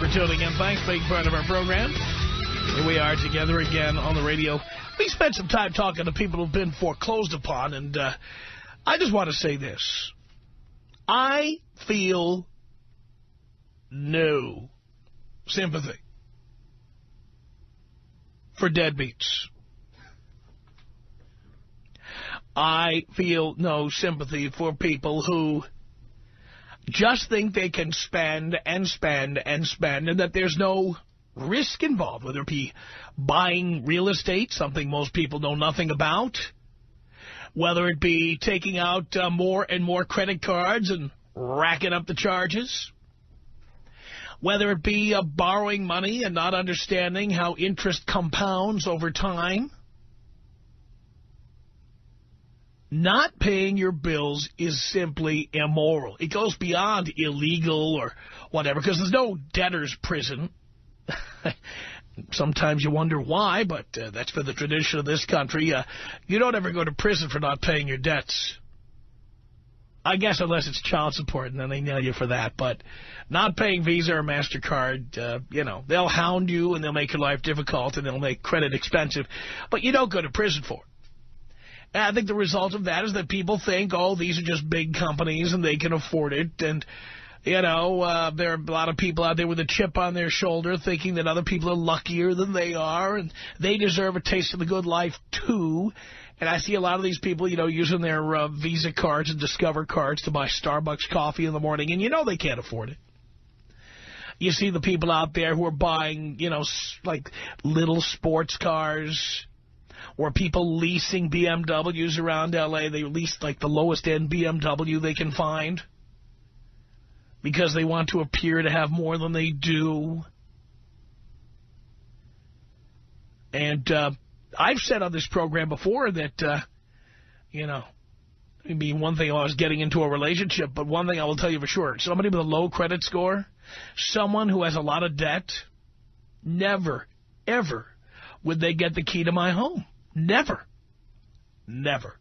for tuning in. Thanks for being part of our program. Here we are together again on the radio. We spent some time talking to people who've been foreclosed upon, and I just want to say this. I feel no sympathy for deadbeats. I feel no sympathy for people who just think they can spend and spend and spend, and that there's no risk involved, whether it be buying real estate, something most people know nothing about, whether it be taking out more and more credit cards and racking up the charges, whether it be borrowing money and not understanding how interest compounds over time. Not paying your bills is simply immoral. It goes beyond illegal or whatever, because there's no debtor's prison. Sometimes you wonder why, but that's for the tradition of this country. You don't ever go to prison for not paying your debts. I guess unless it's child support, and then they nail you for that. But not paying Visa or MasterCard, you know, they'll hound you and they'll make your life difficult and they'll make credit expensive. But you don't go to prison for it. And I think the result of that is that people think, oh, these are just big companies and they can afford it. And, you know, there are a lot of people out there with a chip on their shoulder thinking that other people are luckier than they are and they deserve a taste of the good life, too. And I see a lot of these people, you know, using their Visa cards and Discover cards to buy Starbucks coffee in the morning, and you know they can't afford it. You see the people out there who are buying, you know, like little sports cars, or people leasing BMWs around L.A. They lease like the lowest-end BMW they can find because they want to appear to have more than they do. And I've said on this program before that, you know, I mean, one thing I was getting into a relationship, but one thing I will tell you for sure, somebody with a low credit score, someone who has a lot of debt, never, ever would they get the key to my home. Never. Never.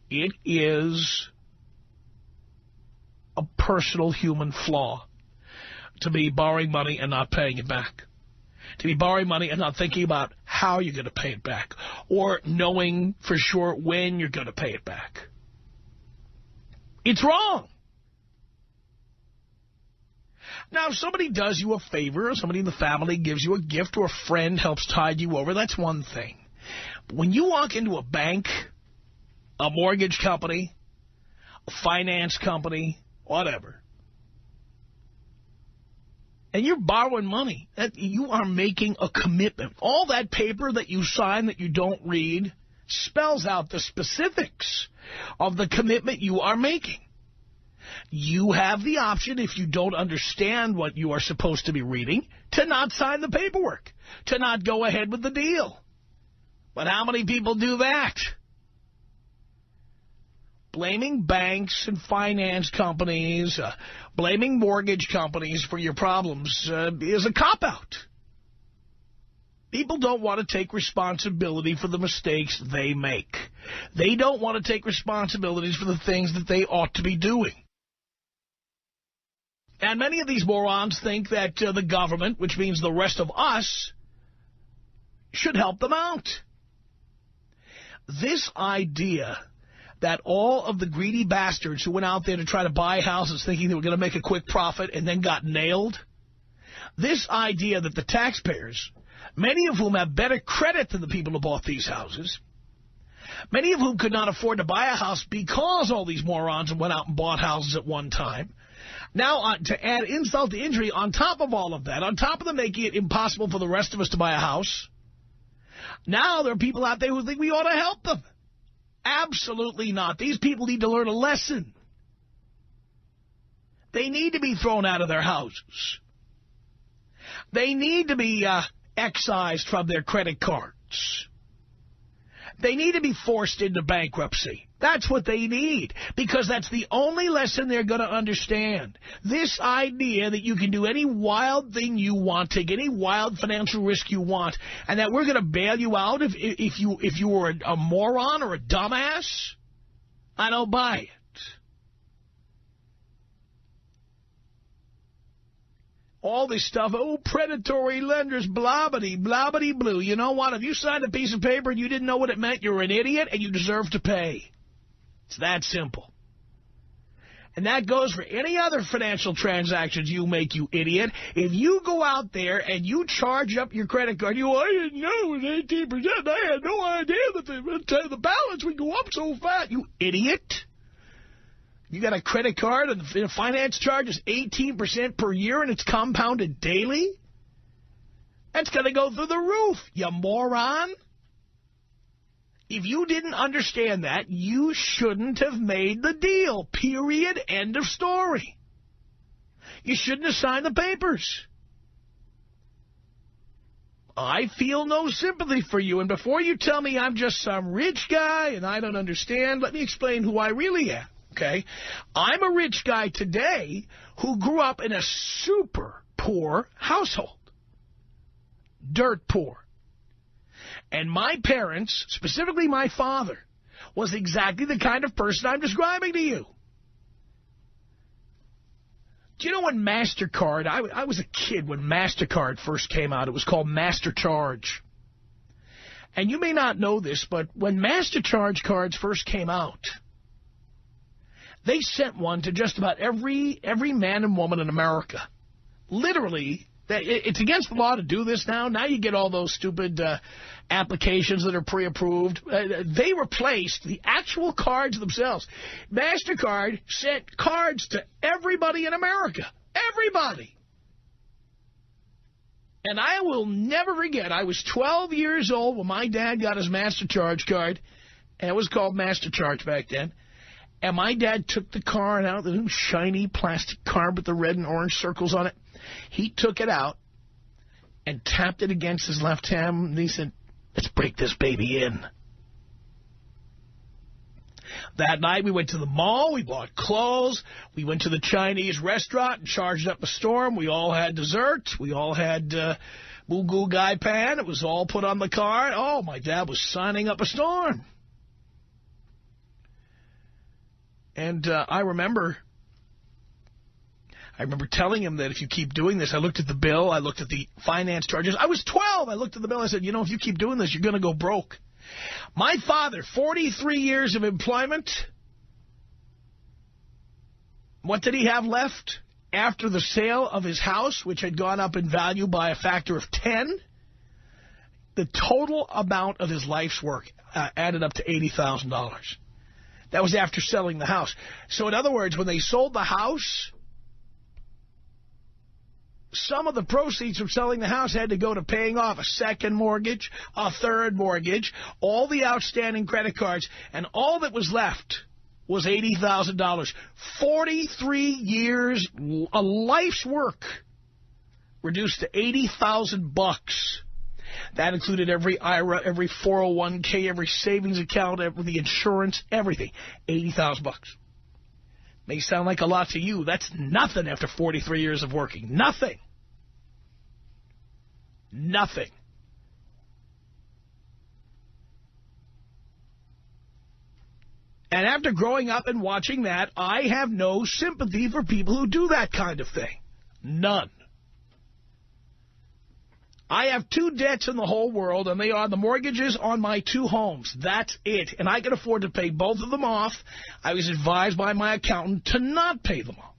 It is a personal human flaw to be borrowing money and not paying it back. To be borrowing money and not thinking about how you're going to pay it back, or knowing for sure when you're going to pay it back. It's wrong. Now, if somebody does you a favor, or somebody in the family gives you a gift, or a friend helps tide you over, that's one thing. But when you walk into a bank, a mortgage company, a finance company, whatever, and you're borrowing money, you are making a commitment. All that paper that you sign that you don't read spells out the specifics of the commitment you are making. You have the option, if you don't understand what you are supposed to be reading, to not sign the paperwork, to not go ahead with the deal. But how many people do that? Blaming banks and finance companies, blaming mortgage companies for your problems is a cop-out. People don't want to take responsibility for the mistakes they make. They don't want to take responsibilities for the things that they ought to be doing. And many of these morons think that the government, which means the rest of us, should help them out. This idea that all of the greedy bastards who went out there to try to buy houses thinking they were going to make a quick profit and then got nailed, this idea that the taxpayers, many of whom have better credit than the people who bought these houses, many of whom could not afford to buy a house because all these morons went out and bought houses at one time, now, to add insult to injury, on top of all of that, on top of them making it impossible for the rest of us to buy a house, now there are people out there who think we ought to help them. Absolutely not. These people need to learn a lesson. They need to be thrown out of their houses. They need to be excised from their credit cards. They need to be forced into bankruptcy. That's what they need, because that's the only lesson they're going to understand. This idea that you can do any wild thing you want, take any wild financial risk you want, and that we're going to bail you out if you were a moron or a dumbass, I don't buy it. All this stuff, oh, predatory lenders, blobbity, blobbity, blue. You know what? If you signed a piece of paper and you didn't know what it meant, you're an idiot and you deserve to pay. It's that simple. And that goes for any other financial transactions you make, you idiot. If you go out there and you charge up your credit card, I didn't know it was 18%. I had no idea that the balance would go up so fast. You idiot. You got a credit card and the finance charge is 18% per year and it's compounded daily? That's going to go through the roof, you moron. If you didn't understand that, you shouldn't have made the deal. Period. End of story. You shouldn't have signed the papers. I feel no sympathy for you. And before you tell me I'm just some rich guy and I don't understand, let me explain who I really am, okay? I'm a rich guy today who grew up in a super poor household. Dirt poor. And my parents, specifically my father, was exactly the kind of person I'm describing to you. Do you know when MasterCard, I was a kid when MasterCard first came out. It was called MasterCharge. And you may not know this, but when MasterCharge cards first came out, they sent one to just about every man and woman in America. Literally, it's against the law to do this now. Now you get all those stupid applications that are pre-approved. They replaced the actual cards themselves. MasterCard sent cards to everybody in America. Everybody. And I will never forget, I was 12 years old when my dad got his MasterCharge card. And it was called MasterCharge back then. And my dad took the card out, the new shiny plastic card with the red and orange circles on it. He took it out and tapped it against his left hand, and he said, let's break this baby in. That night we went to the mall, we bought clothes, we went to the Chinese restaurant and charged up a storm. We all had dessert, we all had Moo Goo Gai Pan. It was all put on the card. Oh, my dad was signing up a storm. And I remember telling him that if you keep doing this, I looked at the bill, I looked at the finance charges. I was 12. I looked at the bill. I said, you know, if you keep doing this, you're going to go broke. My father, 43 years of employment. What did he have left after the sale of his house, which had gone up in value by a factor of 10? The total amount of his life's work added up to $80,000. That was after selling the house. So in other words, when they sold the house, some of the proceeds from selling the house had to go to paying off a second mortgage, a third mortgage, all the outstanding credit cards, and all that was left was $80,000. 43 years, a life's work, reduced to $80,000. That included every IRA, every 401k, every savings account, the insurance, everything. $80,000. May sound like a lot to you. That's nothing after 43 years of working. Nothing. Nothing. And after growing up and watching that, I have no sympathy for people who do that kind of thing. None. I have 2 debts in the whole world, and they are the mortgages on my 2 homes. That's it. And I can afford to pay both of them off. I was advised by my accountant to not pay them off,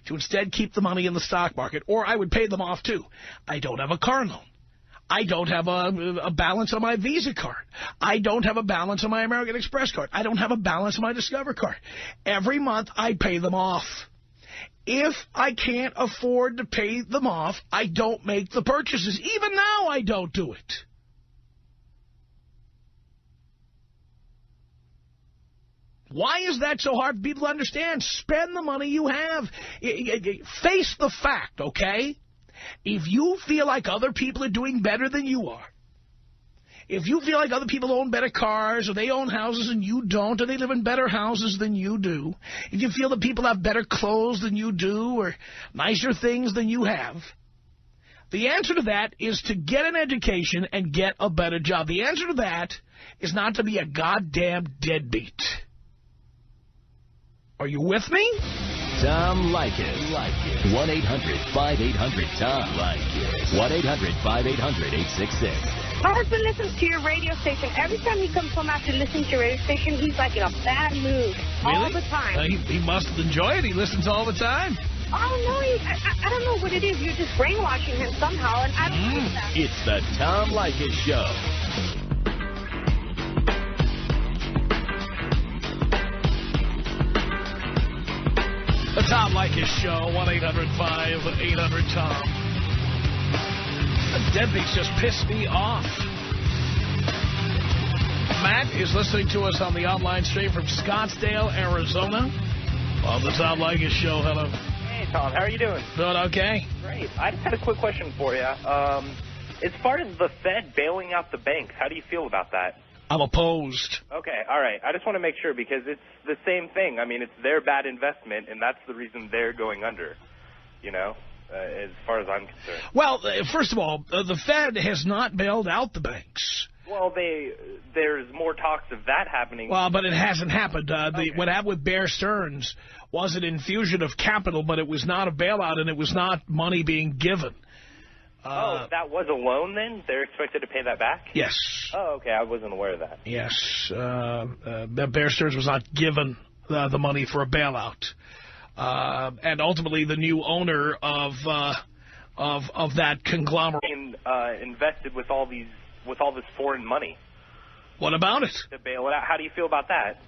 to instead keep the money in the stock market, or I would pay them off too. I don't have a car loan. I don't have a balance on my Visa card. I don't have a balance on my American Express card. I don't have a balance on my Discover card. Every month I pay them off. If I can't afford to pay them off, I don't make the purchases. Even now, I don't do it. Why is that so hard for people to understand? Spend the money you have. Face the fact, okay? If you feel like other people are doing better than you are, if you feel like other people own better cars, or they own houses and you don't, or they live in better houses than you do, if you feel that people have better clothes than you do, or nicer things than you have, the answer to that is to get an education and get a better job. The answer to that is not to be a goddamn deadbeat. Are you with me? Tom Leykis. 1-800-5800-TOM. Leykis. 1-800-5800-866. My husband listens to your radio station. Every time he comes home after listening to your radio station, he's like in a bad mood all the time. He must enjoy it. He listens all the time. Oh, no, I don't know what it is. You're just brainwashing him somehow, and I don't like that. It's the Tom Leykis Show. The Tom Leykis Show, 1-800-5800-TOM. The deadbeats just pissed me off. Matt is listening to us on the online stream from Scottsdale, Arizona. On the Tom Leykis Show, hello. Hey, Tom, how are you doing? Doing okay? Great. I just had a quick question for you. As far as the Fed bailing out the banks, how do you feel about that? I'm opposed. Okay, all right. I just want to make sure because it's the same thing. I mean, it's their bad investment, and that's the reason they're going under, you know, as far as I'm concerned. Well, first of all, the Fed has not bailed out the banks. Well, there's more talks of that happening. Well, but it hasn't happened. Okay. What happened with Bear Stearns was an infusion of capital, but it was not a bailout, and it was not money being given. That was a loan then? They're expected to pay that back? Yes. Oh, okay. I wasn't aware of that. Yes. Bear Stearns was not given the money for a bailout. And ultimately, the new owner of that conglomerate Invested with all this foreign money. What about it? To bail it out. How do you feel about that?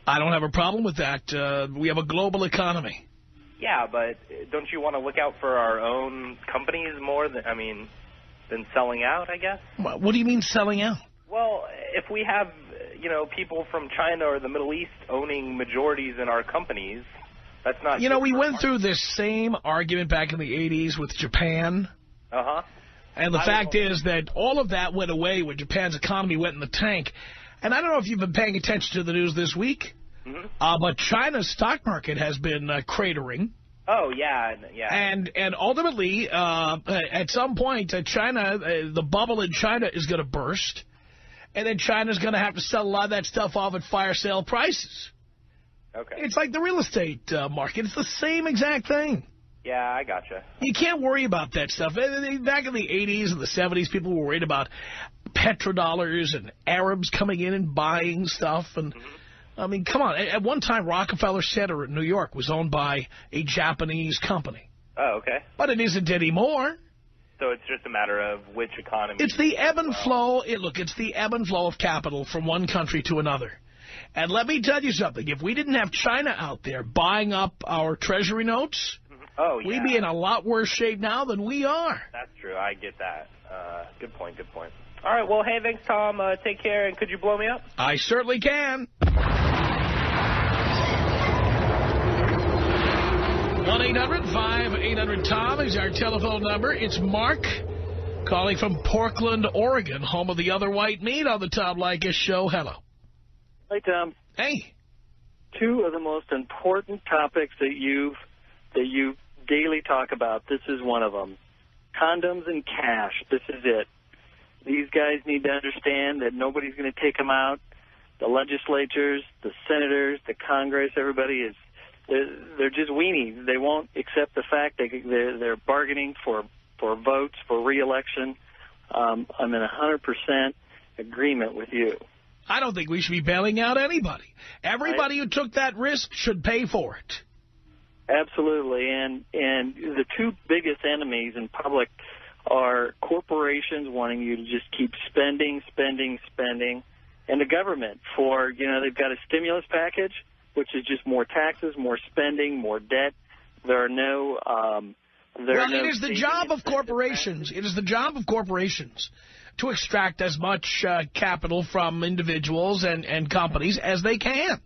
I don't have a problem with that. We have a global economy. Yeah, but don't you want to look out for our own companies more than selling out, I guess? What do you mean selling out? Well, if we have, people from China or the Middle East owning majorities in our companies, that's not... we went through this same argument back in the 80s with Japan. Uh-huh. And the fact is that all of that went away when Japan's economy went in the tank. And I don't know if you've been paying attention to the news this week, but China's stock market has been cratering. Oh, yeah. And ultimately, at some point, China, the bubble in China is going to burst. And then China's going to have to sell a lot of that stuff off at fire sale prices. Okay. It's like the real estate market. It's the same exact thing. Yeah, I gotcha. You can't worry about that stuff. Back in the 80s and the 70s, people were worried about petrodollars and Arabs coming in and buying stuff. And I mean, come on. At one time, Rockefeller Center in New York was owned by a Japanese company. Oh, okay. But it isn't anymore. So it's just a matter of which economy... It's the ebb and flow. It's the ebb and flow of capital from one country to another. And let me tell you something. If we didn't have China out there buying up our treasury notes... Oh, yeah. We'd be in a lot worse shape now than we are. That's true. I get that. Good point. All right. Well, hey, thanks, Tom. Take care. And could you blow me up? I certainly can. 1-800-5800-TOM is our telephone number. It's Mark calling from Portland, Oregon, home of the other white meat on the Tom Leykis Show. Hello. Hi, Tom. Hey. Two of the most important topics that you daily talk about. This is one of them. Condoms and cash. This is it. These guys need to understand that nobody's going to take them out. The legislatures, the senators, the Congress, everybody they're just weenies. They won't accept the fact that they're bargaining for votes, for re-election. I'm in 100% agreement with you. I don't think we should be bailing out anybody. Everybody who took that risk should pay for it. Absolutely, and the two biggest enemies in public are corporations wanting you to just keep spending, and the government for, they've got a stimulus package, which is just more taxes, more spending, more debt. There are no... it is the job of corporations. It is the job of corporations to extract as much capital from individuals and companies as they can.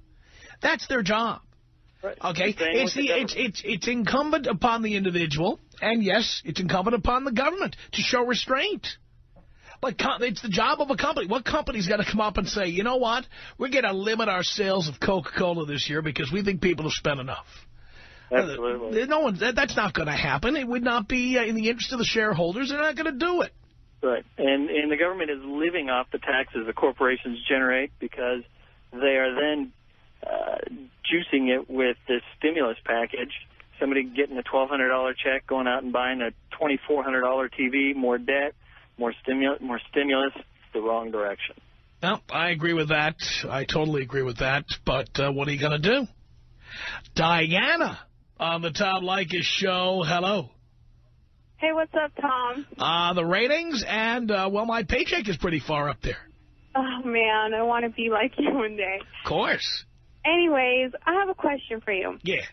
That's their job. Right. Okay, it's incumbent upon the individual, and yes, it's incumbent upon the government to show restraint. But it's the job of a company. What company's got to come up and say, you know what, we're going to limit our sales of Coca-Cola this year because we think people have spent enough? Absolutely. That's not going to happen. It would not be in the interest of the shareholders. They're not going to do it. Right, and the government is living off the taxes the corporations generate because they are then juicing it with this stimulus package. Somebody getting a $1,200 check, going out and buying a $2,400 TV, more debt, more stimulus, the wrong direction. No, I agree with that. I totally agree with that. But what are you going to do? Diana on the Tom Leykis show. Hello. Hey, what's up, Tom? The ratings and, well, my paycheck is pretty far up there. Oh, man, I want to be like you one day. Of course. Anyways, I have a question for you. Yes.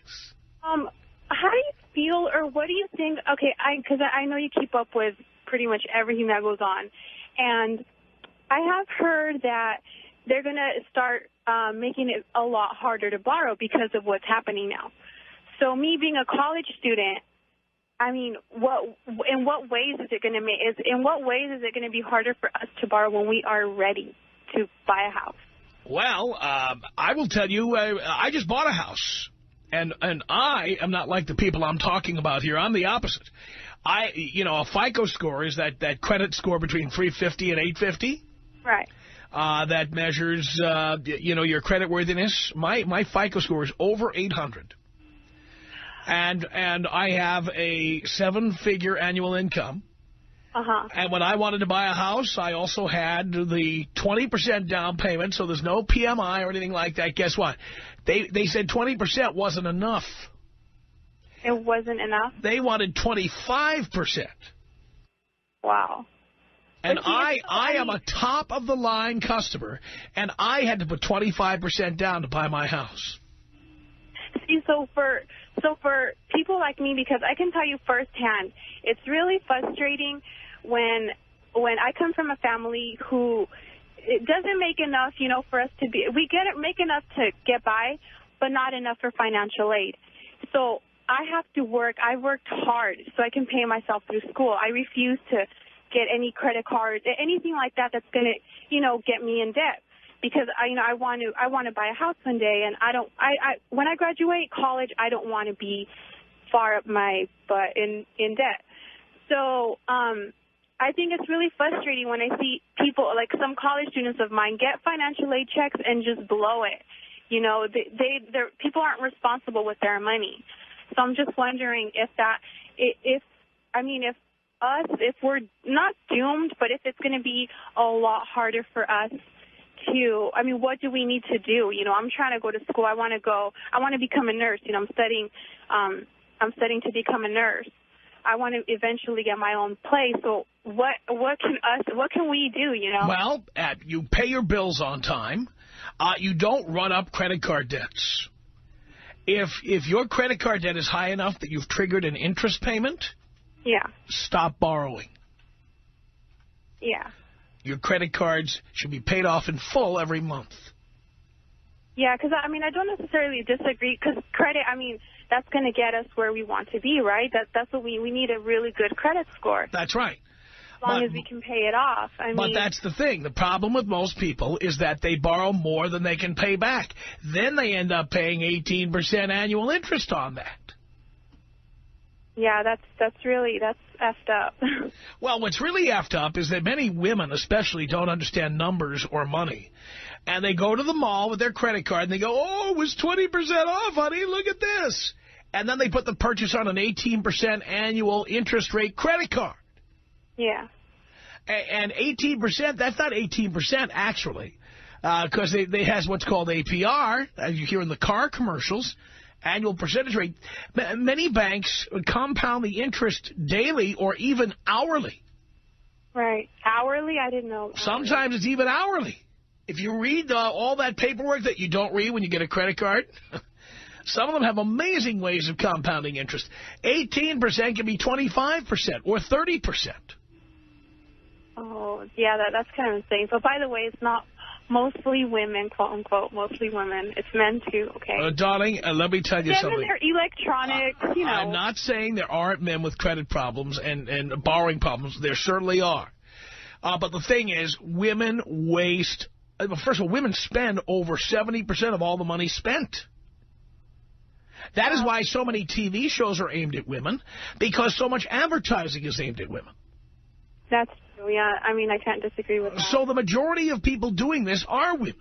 How do you feel, or what do you think? Okay, because I know you keep up with pretty much everything that goes on, and I have heard that they're going to start making it a lot harder to borrow because of what's happening now. So me being a college student, I mean, in what ways is it going to be harder for us to borrow when we are ready to buy a house? Well, I will tell you, I just bought a house, and I am not like the people I'm talking about here. I'm the opposite. A FICO score is that credit score between 350 and 850. Right. That measures, your creditworthiness. My FICO score is over 800. And I have a 7-figure annual income. Uh-huh. And when I wanted to buy a house, I also had the 20% down payment, so there's no PMI or anything like that. Guess what? They said 20% wasn't enough. It wasn't enough? They wanted 25%. Wow. And I am a top-of-the-line customer, and I had to put 25% down to buy my house. See, so for people like me, because I can tell you firsthand, it's really frustrating when I come from a family who it doesn't make enough, for us to be. We make enough to get by, but not enough for financial aid. So I have to work. I worked hard so I can pay myself through school. I refuse to get any credit cards, anything like that that's going to, get me in debt. Because I want to buy a house one day, and when I graduate college, I don't want to be far up my butt in debt. So I think it's really frustrating when I see people, like some college students of mine, get financial aid checks and just blow it. People aren't responsible with their money. So I'm just wondering if we're not doomed, but if it's going to be a lot harder for us what do we need to do? I'm trying to go to school. I want to become a nurse. I'm studying to become a nurse. I want to eventually get my own place. So what can we do, Well, you pay your bills on time. You don't run up credit card debts. If your credit card debt is high enough that you've triggered an interest payment, yeah, stop borrowing. Yeah. Your credit cards should be paid off in full every month. Yeah, because, I don't necessarily disagree, because credit, that's going to get us where we want to be, right? That's what we need, a really good credit score. That's right. As long as we can pay it off. But that's the thing. The problem with most people is that they borrow more than they can pay back. Then they end up paying 18% annual interest on that. Yeah, that's effed up. Well, what's really effed up is that many women especially don't understand numbers or money. And they go to the mall with their credit card and they go, oh, it was 20% off, honey, look at this. And then they put the purchase on an 18% annual interest rate credit card. Yeah. And 18%, that's not 18% actually, because they has what's called APR, as you hear in the car commercials. Annual percentage rate. Many banks compound the interest daily or even hourly. Right. Hourly? I didn't know. Sometimes it's even hourly. If you read all that paperwork that you don't read when you get a credit card, some of them have amazing ways of compounding interest. 18% can be 25% or 30%. Oh, yeah, that's kind of insane. But by the way, it's not mostly women, quote unquote, mostly women. It's men too, okay? Darling, let me tell you something. They're electronics, I'm not saying there aren't men with credit problems and borrowing problems. There certainly are. But the thing is, women waste. First of all, women spend over 70% of all the money spent. That is why so many TV shows are aimed at women, because so much advertising is aimed at women. That's true, yeah. I can't disagree with that. So the majority of people doing this are women.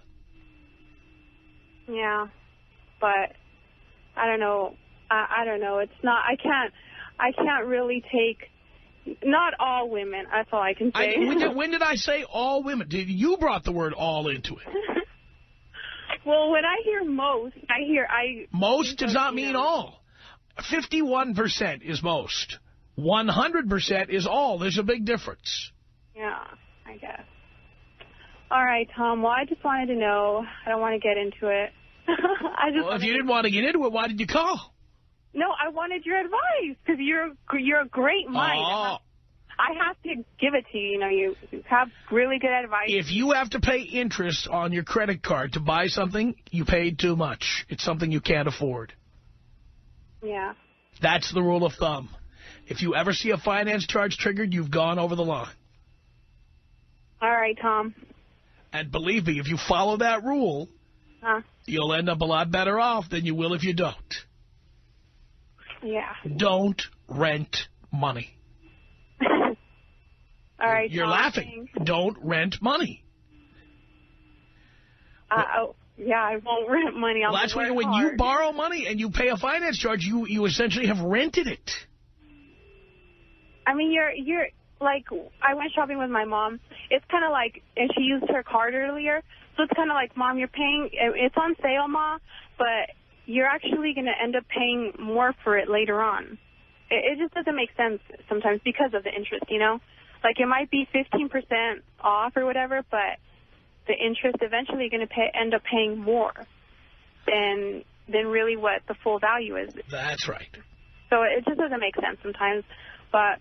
Yeah. but I don't know. I don't know. It's not. I can't really take. Not all women. That's all I can say. When did I say all women? You brought the word all into it. Well, when I hear most, Most does not mean all. 51% is most. 100% is all. There's a big difference. Yeah, I guess. All right, Tom. Well, I just wanted to know. I don't want to get into it. Well, if you didn't want to get into it, why did you call? No, I wanted your advice because you're a great mind. Oh. I have to give it to you. You know, you have really good advice. If you have to pay interest on your credit card to buy something, you paid too much. It's something you can't afford. Yeah. That's the rule of thumb. If you ever see a finance charge triggered, you've gone over the line. All right, Tom. And believe me, if you follow that rule, you'll end up a lot better off than you will if you don't. Yeah. Don't rent money. All right, You're Tom, laughing. thanks. Don't rent money. Yeah, I won't rent money. Well, that's when you borrow money and you pay a finance charge, you essentially have rented it. I mean, you're like, I went shopping with my mom. It's kind of like, and she used her card earlier, so it's kind of like, Mom, you're paying, it's on sale, Ma, but you're actually going to end up paying more for it later on. It just doesn't make sense sometimes because of the interest, you know? Like, it might be 15% off or whatever, but the interest eventually you're going to end up paying more than really what the full value is. That's right. So it just doesn't make sense sometimes. But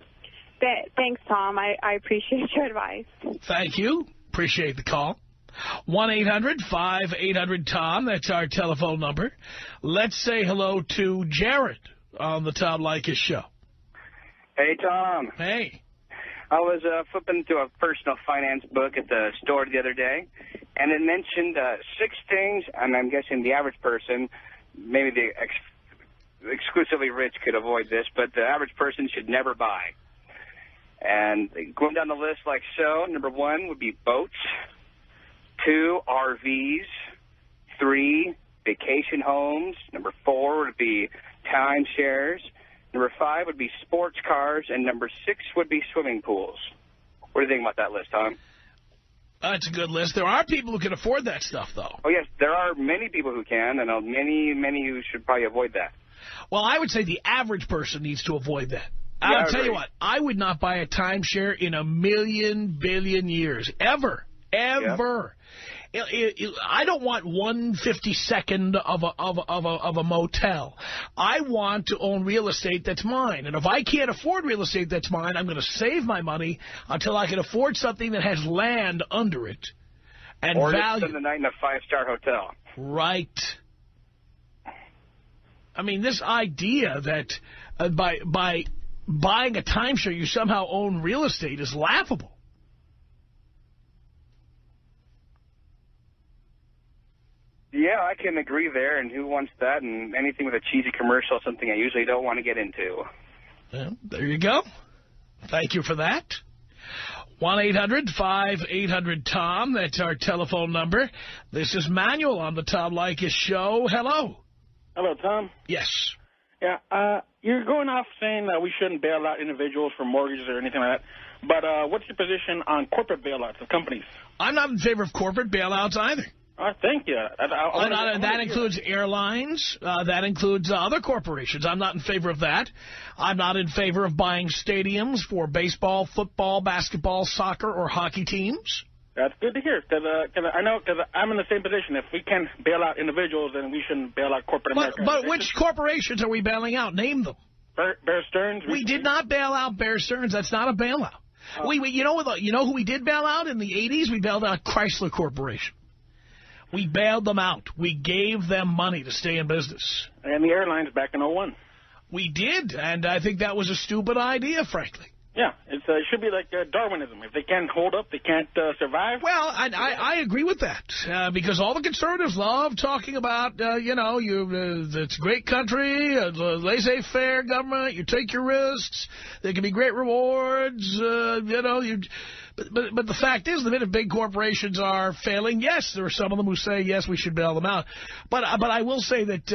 thanks, Tom. I appreciate your advice. Thank you. Appreciate the call. 1-800-5800-TOM. That's our telephone number. Let's say hello to Jared on the Tom Leykis show. Hey, Tom. Hey. I was flipping through a personal finance book at the store the other day, and it mentioned 6 things, and I'm guessing the average person, maybe the exclusively rich could avoid this, but the average person should never buy. And going down the list like so, number 1 would be boats, 2, RVs, 3, vacation homes, number 4 would be timeshares, number 5 would be sports cars, and number 6 would be swimming pools. What do you think about that list, Tom? That's a good list. There are people who can afford that stuff, though. Oh, yes, there are many people who can, and many who should probably avoid that. Well, I would say the average person needs to avoid that. I'll tell you what, I would not buy a timeshare in a billion years. Ever. Ever. Yeah. I don't want 1/52nd of a motel. I want to own real estate that's mine. And if I can't afford real estate that's mine, I'm going to save my money until I can afford something that has land under it and or value. Or spend the night in a 5-star hotel. Right. I mean, this idea that by buying a timeshare you somehow own real estate is laughable. Yeah, I can agree there, and who wants that? And anything with a cheesy commercial is something I usually don't want to get into. Well, there you go. Thank you for that. 1-800-5800-TOM. That's our telephone number. This is Manuel on the Tom Leykis show. Hello. Hello, Tom. Yes. Yeah, you're going off saying that we shouldn't bail out individuals for mortgages or anything like that. But what's your position on corporate bailouts of companies? I'm not in favor of corporate bailouts either. Thank you. That includes airlines. That includes other corporations. I'm not in favor of that. I'm not in favor of buying stadiums for baseball, football, basketball, soccer, or hockey teams. That's good to hear, because I know, because I'm in the same position. If we can bail out individuals, then we shouldn't bail out corporate America. But which corporations are we bailing out? Name them. Bear Stearns. We did not bail out Bear Stearns. That's not a bailout. You know who we did bail out in the 80s? We bailed out Chrysler Corporation. We bailed them out. We gave them money to stay in business. And the airlines back in 01. We did, and I think that was a stupid idea, frankly. Yeah, it should be like Darwinism. If they can't hold up, they can't survive. Well, I agree with that, because all the conservatives love talking about, it's a great country, laissez-faire government, you take your risks, there can be great rewards, But the fact is, the minute big corporations are failing, yes, there are some of them who say, yes, we should bail them out. But I will say that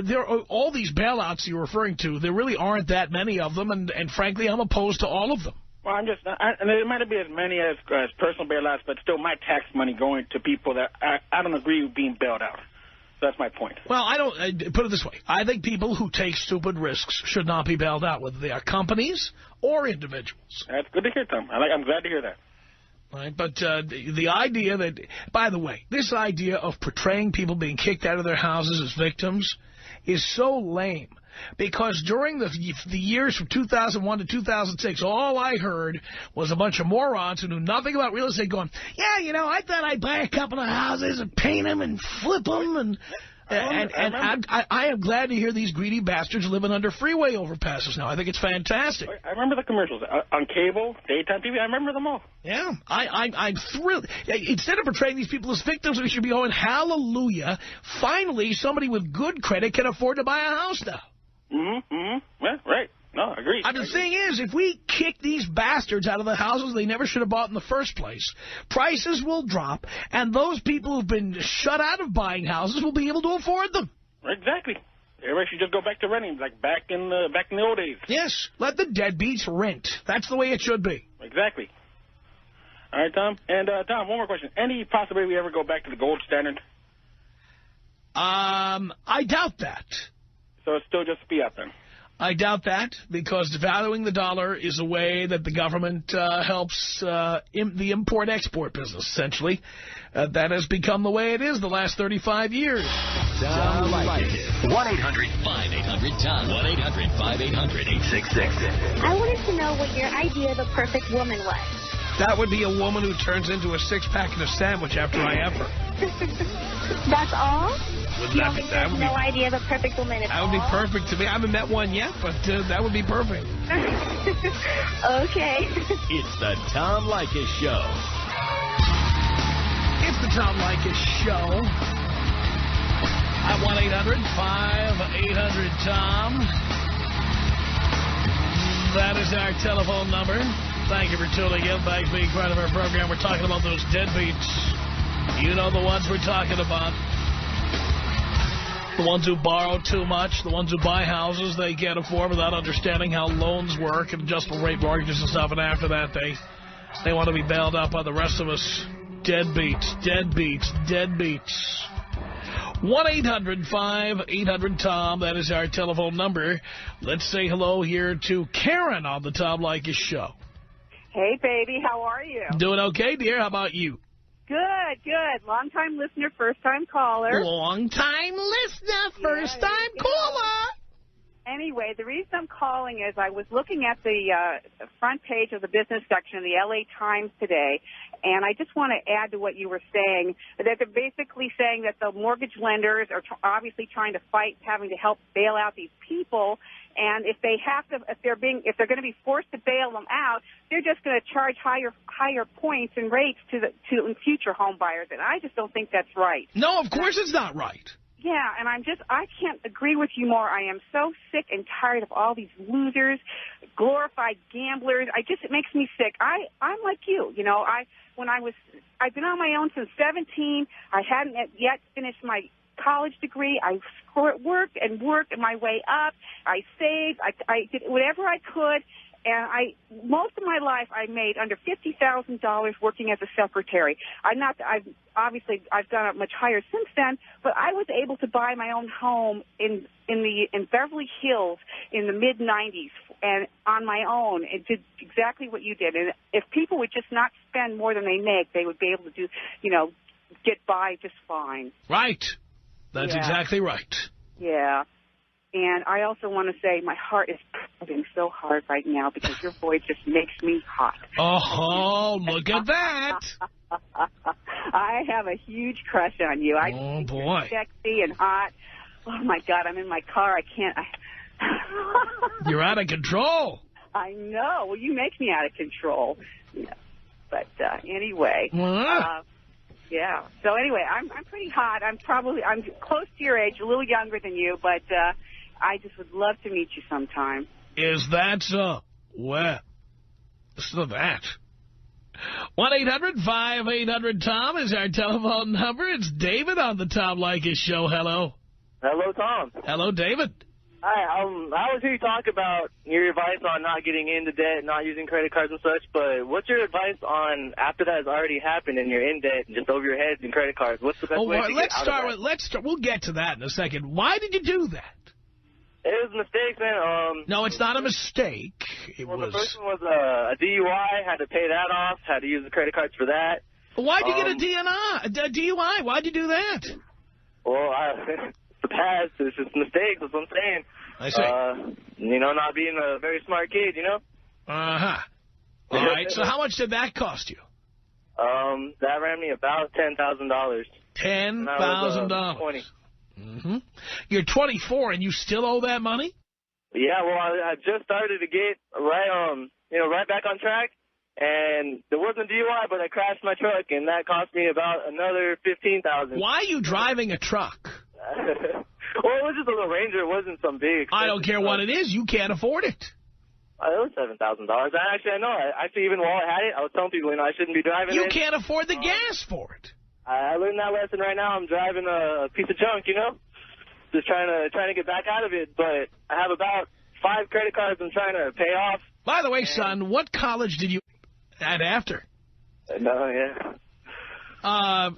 there are all these bailouts you're referring to, there really aren't that many of them, and frankly, I'm opposed to all of them. Well, and there might not be as many as personal bailouts, but still my tax money going to people that I don't agree with being bailed out. So that's my point. Well, I don't put it this way. I think people who take stupid risks should not be bailed out, whether they are companies or individuals. That's good to hear, Tom. I'm glad to hear that. Right, but the idea that, by the way, this idea of portraying people being kicked out of their houses as victims is so lame. Because during the years from 2001 to 2006, all I heard was a bunch of morons who knew nothing about real estate going, yeah, you know, I thought I'd buy a couple of houses and paint them and flip them. And I am glad to hear these greedy bastards living under freeway overpasses now. I think it's fantastic. I remember the commercials on cable, daytime TV. I remember them all. Yeah, I'm thrilled. Instead of portraying these people as victims, we should be going, hallelujah, finally somebody with good credit can afford to buy a house now. Yeah, right. No, I agree. The thing is, if we kick these bastards out of the houses they never should have bought in the first place, prices will drop, and those people who've been shut out of buying houses will be able to afford them. Exactly. Everybody should just go back to renting, like back in the old days. Yes, let the deadbeats rent. That's the way it should be. Exactly. All right, Tom. And, Tom, one more question. Any possibility we ever go back to the gold standard? I doubt that. So it's still just fiat then? I doubt that, because devaluing the dollar is a way that the government helps the import-export business, essentially. That has become the way it is the last 35 years. Tom Leykis. 1-800-5800-TOM. 1-800-5800-866. I wanted to know what your idea of a perfect woman was. That would be a woman who turns into a six-pack and a sandwich after I have her. That's all? That would be no idea of a perfect woman at all? That would be perfect to me. I haven't met one yet, but that would be perfect. Okay. It's the Tom Leykis Show. It's the Tom Leykis Show. At 1-800-5800-TOM. That is our telephone number. Thank you for tuning in. Thanks for being part of our program. We're talking about those deadbeats. You know the ones we're talking about. The ones who borrow too much, the ones who buy houses they can't afford without understanding how loans work and adjustable rate mortgages and stuff, and after that they want to be bailed out by the rest of us. Deadbeats, deadbeats, deadbeats. 1-800-5800-TOM, that is our telephone number. Let's say hello here to Karen on the Tom Leykis Show. Hey, baby, how are you? Doing okay, dear. How about you? Good, good. Long-time listener, first-time caller. Long-time listener, first-time caller. Anyway, the reason I'm calling is I was looking at the front page of the business section of the L.A. Times today, and I just want to add to what you were saying, that they're basically saying that the mortgage lenders are obviously trying to fight having to help bail out these people, and if they're going to be forced to bail them out, they're just going to charge higher points and rates to future home buyers, and I just don't think that's right. No, of course it's not right. Yeah, and I can't agree with you more. I am so sick and tired of all these losers, glorified gamblers. It makes me sick. I'm like you. You know, I've been on my own since 17. I hadn't yet finished my college degree. I worked my way up. I saved. I did whatever I could. And most of my life I made under $50,000 working as a secretary. I've gone up much higher since then, but I was able to buy my own home in Beverly Hills in the mid-'90s and on my own. It did exactly what you did. And if people would just not spend more than they make, they would be able to get by just fine. Right. That's exactly right. Yeah. And I also want to say my heart is pounding so hard right now because your voice just makes me hot. Oh, look at that. I have a huge crush on you. Oh, boy. You're sexy and hot. Oh, my God, I'm in my car. I can't. You're out of control. I know. Well, you make me out of control. Yeah. But anyway. Yeah. So anyway, I'm pretty hot. I'm close to your age, a little younger than you, but I just would love to meet you sometime. Is that so? Well, listen to that. 1-800-5800-TOM is our telephone number. It's David on the Tom Leykis show. Hello. Hello, Tom. Hello, David. Hi, I was here to talk about your advice on not getting into debt, not using credit cards and such, but what's your advice on after that has already happened and you're in debt and just over your head in credit cards? What's the best way to get out of that? We'll get to that in a second. Why did you do that? It was a mistake, man. No, it's not a mistake. The first one was a DUI, had to pay that off, had to use the credit cards for that. Why'd you get a DUI? Why'd you do that? Well, the past, it's just mistakes, that's what I'm saying. I see. Not being a very smart kid, Uh-huh. All right, so how much did that cost you? That ran me about $10,000. $10,000. 20. Mm-hmm. You're 24 and you still owe that money? Yeah, well, I just started to get right back on track, and there wasn't a DUI, but I crashed my truck, and that cost me about another $15,000. Why are you driving a truck? Well, it was just a little Ranger. It wasn't some big. I don't care what it is. You can't afford it. It was $7,000. I know. Even while I had it, I was telling people, I shouldn't be driving it. You can't afford the gas for it. I learned that lesson right now. I'm driving a piece of junk, just trying to get back out of it. But I have about 5 credit cards I'm trying to pay off. By the way, son, what college did you add after? No, yeah.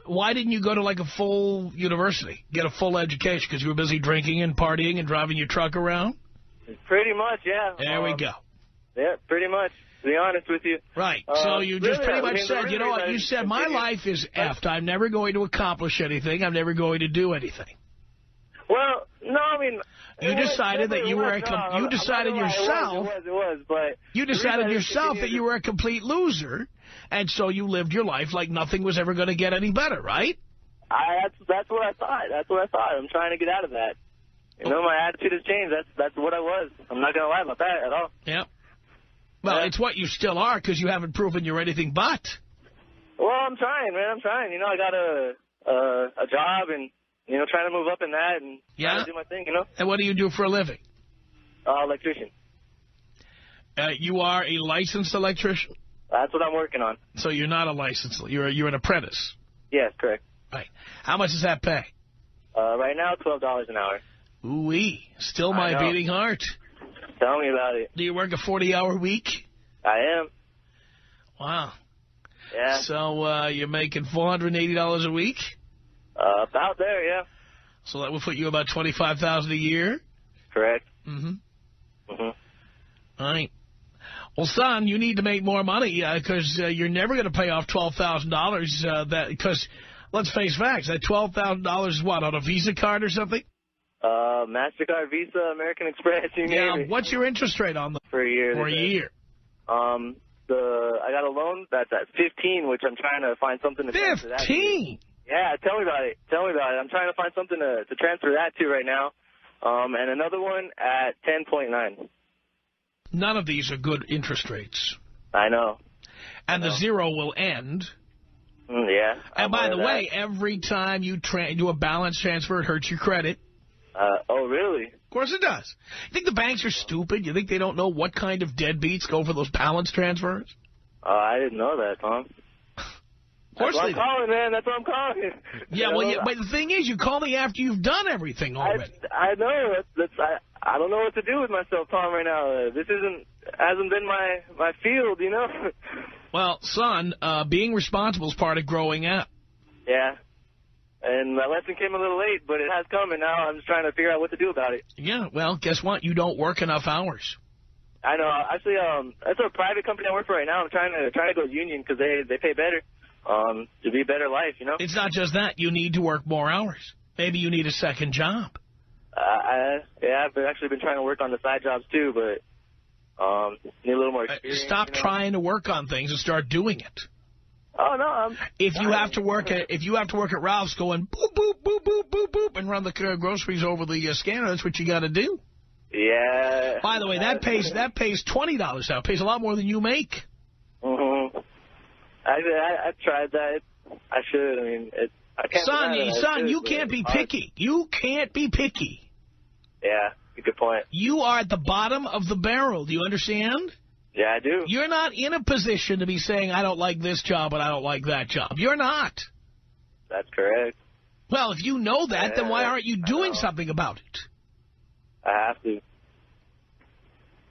Why didn't you go to like a full university, get a full education? Because you were busy drinking and partying and driving your truck around? Pretty much, yeah. There we go. Yeah, pretty much, to be honest with you. Right. So you just pretty much said, you know what, you said, my life is effed. I'm never going to accomplish anything. I'm never going to do anything. Well, no, I mean... You decided that you were you decided yourself... It was, but... You decided yourself that you were a complete loser, and so you lived your life like nothing was ever going to get any better, right? That's what I thought. That's what I thought. I'm trying to get out of that. My attitude has changed. That's what I was. I'm not going to lie about that at all. Yeah. Well, it's what you still are because you haven't proven you're anything but. Well, I'm trying, man. I'm trying. I got a job and, trying to move up in that and trying to do my thing, And what do you do for a living? Electrician. You are a licensed electrician? That's what I'm working on. So you're not a licensed. You're an apprentice? Yes, correct. Right. How much does that pay? Right now, $12 an hour. Ooh-wee. Still my beating heart. Tell me about it. Do you work a 40-hour week? I am. Wow. Yeah. So you're making $480 a week? About there, yeah. So that would put you about $25,000 a year? Correct. Mm-hmm. Mm-hmm. All right. Well, son, you need to make more money because you're never going to pay off $12,000. Because, let's face facts, that $12,000 is what, on a Visa card or something? MasterCard, Visa, American Express, you name it. What's your interest rate on them? For a year. For a year. I got a loan that's at 15, which I'm trying to find something to transfer that to. 15? Yeah, tell me about it. I'm trying to find something to transfer that to right now. And another one at 10.9. None of these are good interest rates. I know. And the zero will end. Yeah. And by the way, every time you do a balance transfer, it hurts your credit. Oh, really? Of course it does. You think the banks are stupid? You think they don't know what kind of deadbeats go for those balance transfers? I didn't know that, Tom. Of course That's what I'm calling, man. That's what I'm calling. Yeah, but the thing is, you call me after you've done everything already. I know. I don't know what to do with myself, Tom, right now. This hasn't been my field, Well, son, being responsible is part of growing up. Yeah. And my lesson came a little late, but it has come, and now I'm just trying to figure out what to do about it. Yeah, well, guess what? You don't work enough hours. I know. Actually, that's a private company I work for right now. I'm trying to go union because they pay better. To be a better life, It's not just that. You need to work more hours. Maybe you need a second job. Yeah, I've actually been trying to work on the side jobs too, but need a little more experience. Stop trying to work on things and start doing it. Oh no! If you have to work at Ralph's, going boop boop boop boop boop boop and run the groceries over the scanner, that's what you got to do. Yeah. By the way, that pays $20 now. It pays a lot more than you make. Mm-hmm. I tried that. I should. I mean, I can't. Son, you can't be picky. You can't be picky. Yeah, good point. You are at the bottom of the barrel. Do you understand? Yeah, I do. You're not in a position to be saying, I don't like this job and I don't like that job. You're not. That's correct. Well, if you know that, then why aren't you doing something about it? I have to.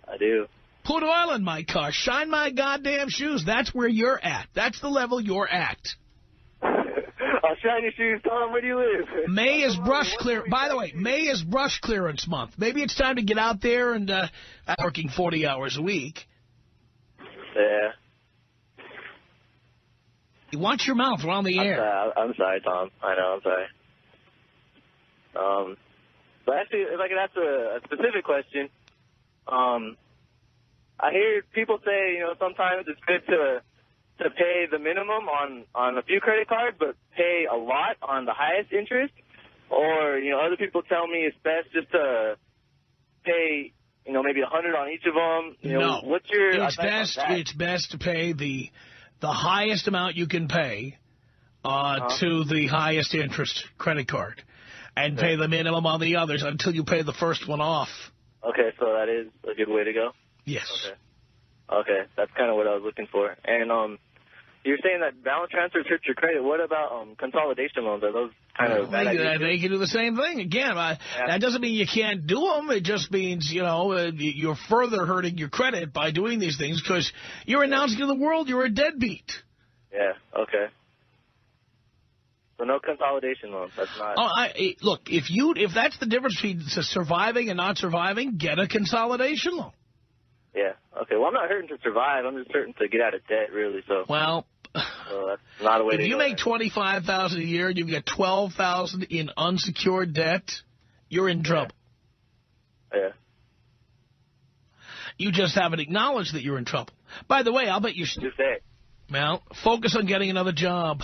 I do. Put oil in my car. Shine my goddamn shoes. That's where you're at. That's the level you're at. I'll shine your shoes, Tom. Where do you live? May is brush clear. By the way, May is brush clearance month. Maybe it's time to get out there and working 40 hours a week. Yeah. You watch your mouth. We're on the air. I'm sorry, Tom. I know. I'm sorry. But actually, if I could ask a specific question, I hear people say, sometimes it's good to pay the minimum on a few credit cards, but pay a lot on the highest interest. Or, other people tell me it's best just to pay, maybe $100 on each of them. No. What's your advice on that? It's best to pay the highest amount you can pay to the highest interest credit card and pay the minimum on the others until you pay the first one off. Okay, so that is a good way to go? Yes. Okay, that's kind of what I was looking for. And you're saying that balance transfers hurt your credit. What about consolidation loans? Are those kind of bad ideas? They can do the same thing. Again, that doesn't mean you can't do them. It just means, you're further hurting your credit by doing these things because you're announcing to the world you're a deadbeat. Yeah, okay. So no consolidation loans. That's not... Look, if that's the difference between surviving and not surviving, get a consolidation loan. Yeah, okay. Well, I'm not hurting to survive. I'm just hurting to get out of debt, really. So that's not a way to go. If you make $25,000 a year and you get $12,000 in unsecured debt, you're in trouble. Yeah. You just haven't acknowledged that you're in trouble. By the way, I'll bet you should. Just say it. Well, focus on getting another job.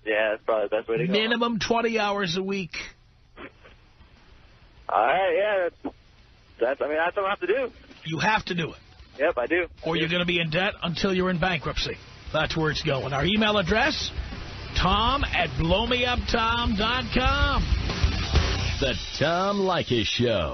Yeah, that's probably the best way to go. Minimum 20 hours a week. All right, yeah. That's what I have to do. You have to do it. Yep, I do. Or you're going to be in debt until you're in bankruptcy. That's where it's going. Our email address, tom@blowmeuptom.com. The Tom Leykis Show.